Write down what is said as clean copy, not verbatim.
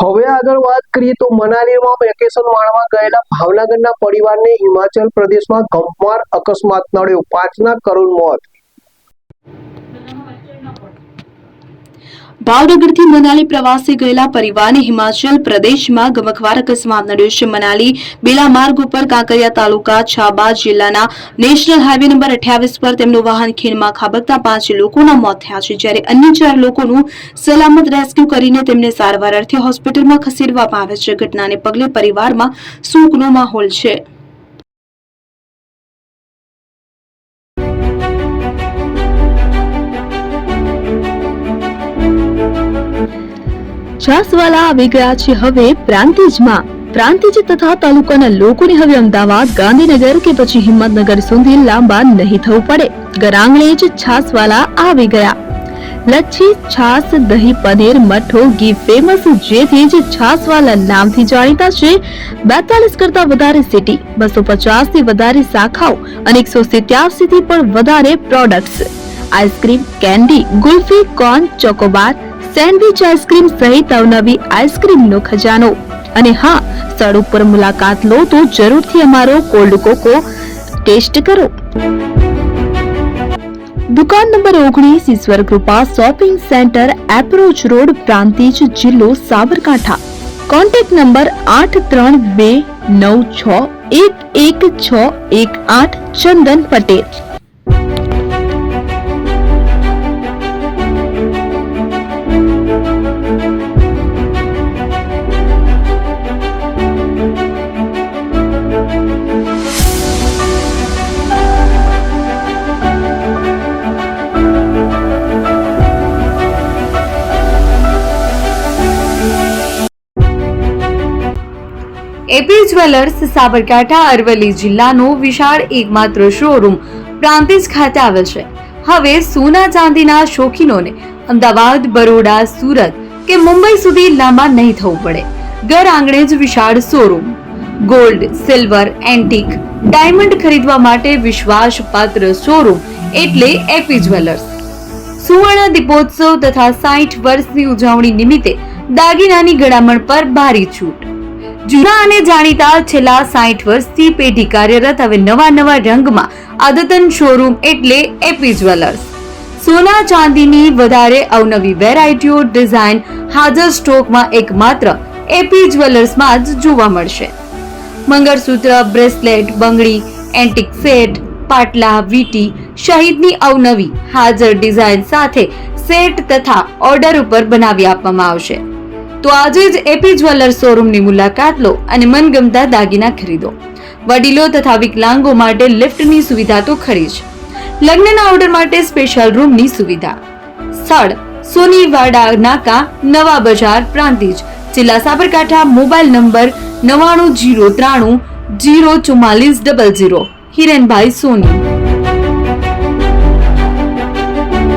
હવે આગળ વાત કરીએ તો મનાલીમાં વેકેશન માણવા ગયેલા ભાવનગરના પરિવારને હિમાચલ પ્રદેશમાં ગમખ્વાર અકસ્માત નડ્યો, 5ના કરુણ મોત। ભાવનગરથી મનાલી પ્રવાસે ગયેલા પરિવારને હિમાચલ પ્રદેશમાં ગમખ્વાર અકસ્માત નડ્યો છે। મનાલી બેલા માર્ગ ઉપર કાંકરિયા તાલુકા છાબા જિલ્લાના નેશનલ હાઈવે નંબર 28 પર તેમનું વાહન ખીણમાં ખાબકતા 5 લોકોના મોત થયા છે, જ્યારે અન્ય 4 લોકોનું સલામત રેસ્ક્યુ કરીને તેમને સારવાર અર્થે હોસ્પિટલમાં ખસેડવામાં આવ્યા છે। ઘટનાને પગલે પરિવારમાં શોકનો માહોલ છે। છાસવાલા આવી ગયા છે હવે પ્રાંતિજમાં। પ્રાંતિજ તથા તાલુકાના લોકોને હવે અમદાવાદ, ગાંધીનગર કે પછી હિંમતનગર સુધી લાંબા નહીં થવું પડે। ઘર આંગણે જ છાસવાલા આવી ગયા। લચ્છી, છાસ, દહીં, પનીર, મઠ્ઠો, ઘી ફેમસ, જેથી જ છાસવાલા નામથી જાણીતા છે। 42 કરતા વધારે સિટી, 250 થી વધારે શાખાઓ અને 187 થી પણ વધારે products. Ice cream, candy, kulfi, corn, Chocobar, sandwich ice cream સહિત અવનવી આઈસ્ક્રીમનો ખજાનો। અને હા, સ્થળ ઉપર મુલાકાત લો તો જરૂરથી અમારો કોલ્ડ કોકો ટેસ્ટ કરો। દુકાન number 19, Ishwar Krupa shopping centre, approach road, Prantij, જિલ્લો Sabarkantha. Contact number 8329611618 Chandan Patel. AP jewellers Sabarkantha Aravalli જિલ્લાનો વિશાળ એકમાત્ર શોરૂમ પ્રાંતિજ ખાતે આવેલ છે। હવે સોના ચાંદીના શોખીનોને અમદાવાદ, બરોડા, સુરત કે મુંબઈ સુધી લાંબા નહીં થવું પડે। ઘર આંગણે જ વિશાળ showroom. Gold, silver, antique, diamond ખરીદવા માટે વિશ્વાસપાત્ર શોરૂમ એટલે એપી જ્વેલર્સ। સુવર્ણ દીપોત્સવ તથા 60 વર્ષની ઉજવણી નિમિત્તે દાગીનાની ગળામણ પર ભારી છૂટ। જૂના અને જાણીતા છેલ્લા 60 વર્ષથી પેઢી કાર્યરત હવે નવા રંગમાં અદ્યતન શોરૂમ એટલે એપી જ્વેલર્સ। સોના ચાંદીની વધારે અવનવી વેરાયટીઓ, ડિઝાઇન હાજર સ્ટોકમાં એકમાત્ર એપી જ્વેલર્સમાં જ જોવા મળશે। મંગળસૂત્ર, બ્રેસલેટ, બંગડી, એન્ટિક સેટ, પાટલા, વીટી સહિતની અવનવી હાજર ડિઝાઇન સાથે સેટ તથા ઓર્ડર ઉપર બનાવી આપવામાં આવશે। તો આજે જ એપી જ્વેલર્સ શોરૂમની મુલાકાત લો અને મનગમતા દાગીના ખરીદો। વડીલો તથા વિકલાંગો માટે લિફ્ટની સુવિધા તો ખરી જ, લગ્નના ઓર્ડર માટે સ્પેશિયલ રૂમની સુવિધા। સ્થળ સોનીવાડા નાકા, નવા બજાર, પ્રાંતિજ, જિલ્લા સાબરકાંઠા। Mobile number 9903004400। હિરેનભાઈ સોની।